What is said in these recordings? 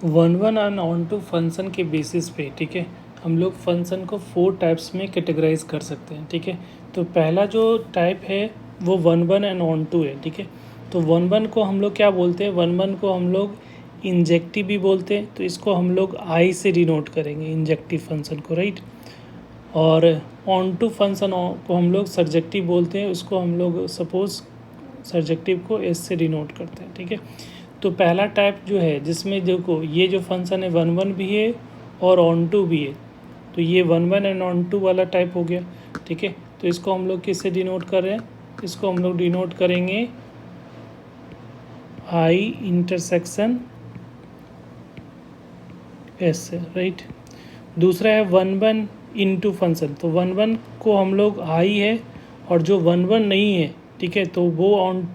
One one and onto function के basis पे, ठीक है, हम लोग फंक्शन को 4 टाइप्स में कैटेगराइज कर सकते हैं, ठीक है। तो पहला जो टाइप है वो one one and onto है, ठीक है। तो वन वन को हम लोग क्या बोलते हैं, वन वन को हम लोग इंजेक्टिव भी बोलते हैं, तो इसको हम लोग आई से डिनोट करेंगे इंजेक्टिव फंक्शन को, राइट। और ऑन टू फंक्शन को हम लोग सर्जेक्टिव बोलते हैं, उसको हम लोग सपोज सर्जेक्टिव को एस से डिनोट करते हैं, ठीक है। तो पहला टाइप जो है जिसमें देखो ये जो फंक्शन है वन वन भी है और ऑन टू भी है, तो ये one one and onto वाला टाइप हो गया, ठीक है। तो इसको हम लोग किससे डिनोट कर रहे हैं, इसको हम लोग डिनोट करेंगे आई इंटरसेक्शन एस से, राइट। दूसरा है वन वन इनटू फंक्शन, तो वन वन को हम लोग आई है और जो वन वन नहीं है, ठीक है, तो वो ऑन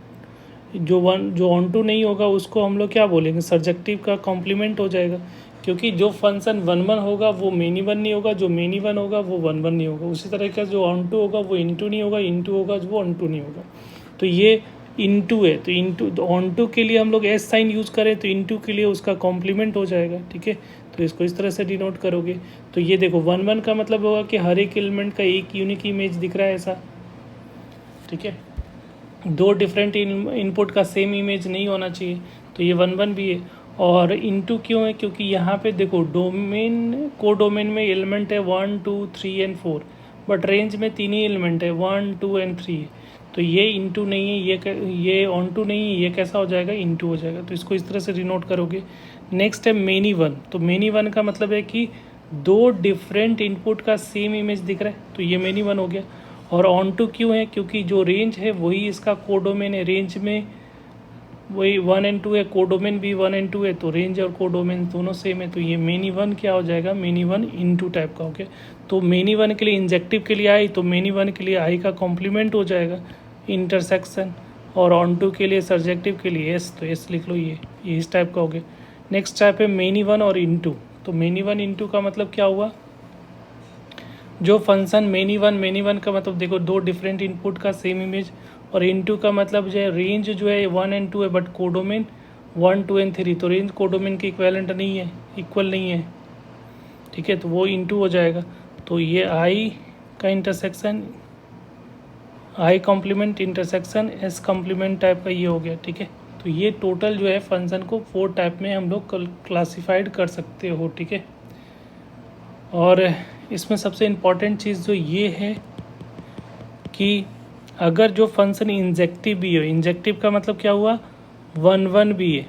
जो ऑन टू नहीं होगा उसको हम लोग क्या बोलेंगे, सर्जेक्टिव का कॉम्प्लीमेंट हो जाएगा, क्योंकि जो फंक्शन वन वन होगा वो मेनी वन नहीं होगा, जो मेनी वन होगा वो वन वन नहीं होगा। उसी तरह का जो ऑन टू होगा वो इनटू नहीं होगा, इनटू होगा वो ऑन टू नहीं होगा। तो ये इनटू है, तो इनटू ऑन टू के लिए हम लोग एस साइन यूज़ करें तो इनटू के लिए उसका कॉम्प्लीमेंट हो जाएगा, ठीक है। तो इसको इस तरह से डिनोट करोगे। तो ये देखो वन वन का मतलब होगा कि हर एक एलिमेंट का एक यूनिक इमेज दिख रहा है ऐसा, ठीक है। दो डिफरेंट इनपुट का सेम इमेज नहीं होना चाहिए, तो ये वन वन भी है। और इनटू क्यों है, क्योंकि यहाँ पे देखो डोमेन को डोमेन में एलिमेंट है 1 2 3 एंड 4, बट रेंज में 3 ही एलिमेंट है 1 2 एंड 3 है। तो ये इनटू नहीं है, ये ऑन टू नहीं है, ये कैसा हो जाएगा, इनटू हो जाएगा। तो इसको इस तरह से डिनोट करोगे। नेक्स्ट है मेनी वन, तो मेनी वन का मतलब है कि दो डिफरेंट इनपुट का सेम इमेज दिख रहा है, तो ये मेनी वन हो गया। और ऑन टू क्यों है, क्योंकि जो रेंज है वही इसका कोडोमेन है, रेंज में वही 1 एंड 2 है, कोडोमेन भी 1 एंड 2 है, तो रेंज और कोडोमेन दोनों सेम है। तो ये मेनी वन क्या हो जाएगा, मेनी वन इनटू टाइप का हो गया। तो मेनी वन के लिए इंजेक्टिव के लिए आई, तो मेनी वन के लिए आई का कॉम्प्लीमेंट हो जाएगा इंटरसेक्शन, और ऑन टू के लिए सर्जेक्टिव के लिए एस, तो एस लिख लो, ये इस टाइप का हो गया। नेक्स्ट टाइप है मेनी वन और इनटू, तो मेनी वन इनटू का मतलब क्या हुआ, जो फंक्शन मेनी वन का मतलब देखो दो डिफरेंट इनपुट का सेम इमेज, और इनटू का मतलब जो है रेंज जो है 1 एंड 2 है, बट कोडोमेन 1 2 एंड 3, तो रेंज कोडोमेन के इक्विवेलेंट नहीं है, इक्वल नहीं है, ठीक है, तो वो इनटू हो जाएगा। तो ये आई का intersection, I complement intersection S complement type का ये हो गया, ठीक है। तो ये टोटल जो है फंक्शन को 4 टाइप में हम लोग क्लासीफाइड कर सकते हो, ठीक है। और इसमें सबसे इम्पॉर्टेंट चीज़ जो ये है कि अगर जो फंक्शन इंजेक्टिव भी हो, इंजेक्टिव का मतलब क्या हुआ, वन वन भी है,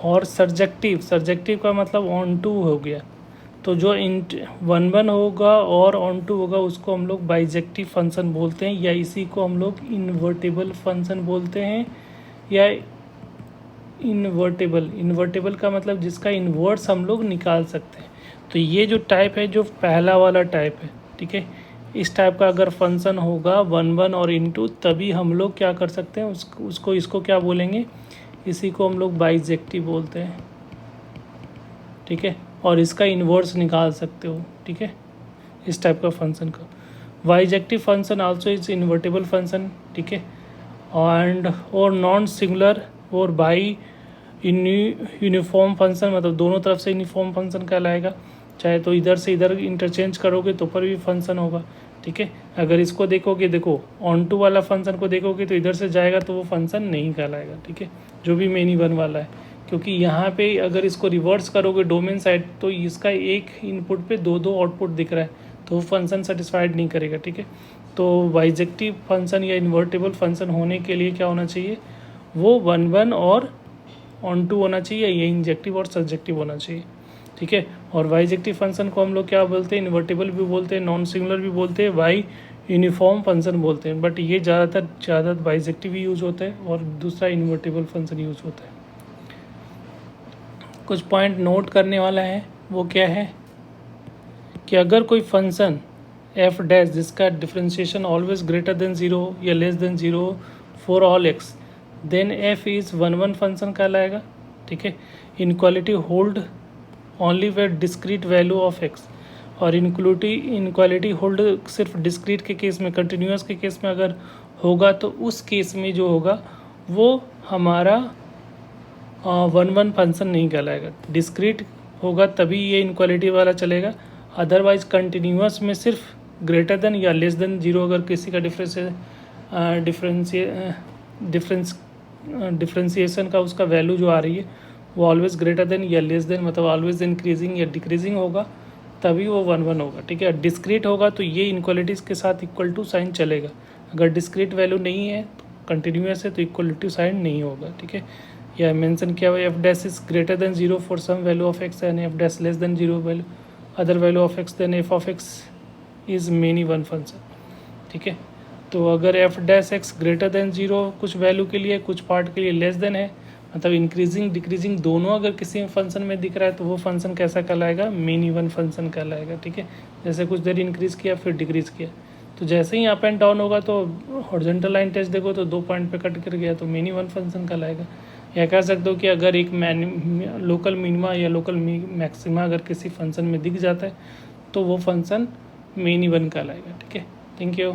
और सर्जेक्टिव का मतलब ऑन टू हो गया, तो जो वन वन होगा और ऑन टू होगा उसको हम लोग बाइजेक्टिव फंक्शन बोलते हैं, या इसी को हम लोग इन्वर्टेबल फंक्शन बोलते हैं, या इन्वर्टेबल का मतलब जिसका इन्वर्स हम लोग निकाल सकते हैं। तो ये जो टाइप है, जो पहला वाला टाइप है, ठीक है, इस टाइप का अगर फंक्शन होगा वन वन और इनटू, तभी हम लोग क्या कर सकते हैं, उसको इसको क्या बोलेंगे, इसी को हम लोग बाइजेक्टिव बोलते हैं, ठीक है। और इसका इन्वर्स निकाल सकते हो, ठीक है, इस टाइप का फंक्शन का। Bijective function also is invertible function, ठीक है, एंड और नॉन सिंगुलर और बाई यूनिफॉर्म फंक्शन, मतलब दोनों तरफ से यूनिफॉर्म फंक्शन कहलाएगा, चाहे तो इधर से इधर इंटरचेंज करोगे तो पर भी फंक्शन होगा, ठीक है। अगर इसको देखोगे, देखो ऑन टू वाला फंक्शन को देखोगे तो इधर से जाएगा तो वो फंक्शन नहीं कहलाएगा, ठीक है, जो भी मेनी वन वाला है, क्योंकि यहाँ पे अगर इसको रिवर्स करोगे डोमेन साइड, तो इसका एक इनपुट पे दो दो आउटपुट दिख रहा है, तो वो फंक्शन सेटिस्फाइड नहीं करेगा, ठीक है। तो बाइजेक्टिव फंक्शन या इन्वर्टेबल फंक्शन होने के लिए क्या होना चाहिए, वो वन वन और ऑन टू होना चाहिए, ये इंजेक्टिव और सर्जेक्टिव होना चाहिए, ठीक है। और बाइजेक्टिव फंक्शन को हम लोग क्या बोलते हैं, इन्वर्टेबल भी बोलते हैं, नॉन सिंगुलर भी बोलते हैं, बाई यूनिफॉर्म फंक्शन बोलते हैं, बट ये ज़्यादातर बाइजेक्टिव ही यूज़ होता है और दूसरा इन्वर्टेबल फंक्शन यूज़ होता है। कुछ पॉइंट नोट करने वाला है, वो क्या है कि अगर कोई फंक्शन एफ डैश जिसका डिफरेंशिएशन ऑलवेज ग्रेटर देन 0 या less than 0 for all x, then f is one one function कहलाएगा, ठीक है। Inequality hold only where discrete value of x, और इनक्वालिटी होल्ड सिर्फ डिस्क्रीट के केस में, कंटिन्यूस के केस में अगर होगा तो उस केस में जो होगा वो हमारा वन वन फंक्शन नहीं कहलाएगा। डिस्क्रीट होगा तभी ये इनक्वालिटी वाला चलेगा, अदरवाइज कंटिन्यूअस में सिर्फ ग्रेटर देन या लेस देन जीरो अगर किसी का डिफरेंशिएशन का उसका वैल्यू जो आ रही है वो ऑलवेज ग्रेटर देन या लेस देन, मतलब ऑलवेज इंक्रीजिंग या डिक्रीजिंग होगा, तभी वो वन वन होगा। ठीक है, डिस्क्रीट होगा तो ये इनक्वालिटीज़ के साथ इक्वल टू साइन चलेगा। अगर डिस्क्रीट वैल्यू नहीं है, कंटिन्यूअस है, तो इक्वल टू साइन नहीं होगा। ठीक है, या मेंशन किया हुआ f dash is greater than zero for some value of x and f dash less than zero value other value of x, then f of x is many one function. ठीक है, तो अगर f dash x greater than zero कुछ value के लिए, कुछ part के लिए लेस देन है, मतलब इंक्रीजिंग डिक्रीजिंग दोनों अगर किसी फंक्शन में दिख रहा है, तो वो फंक्शन कैसा कहलाएगा? मेनी वन फंक्शन कहलाएगा। ठीक है, जैसे कुछ देर इंक्रीज़ किया फिर डिक्रीज़ किया, तो जैसे ही अप एंड डाउन होगा तो हॉरिजॉन्टल लाइन टेस्ट देखो तो 2 पॉइंट पे कट कर गया तो मेनी वन फंक्शन कहलाएगा। या कह सकते हो कि अगर एक लोकल मिनिमा या लोकल मैक्सिमा अगर किसी फंक्शन में दिख जाता है तो वो फंक्शन मेनी वन कहलाएगा। ठीक है, थैंक यू।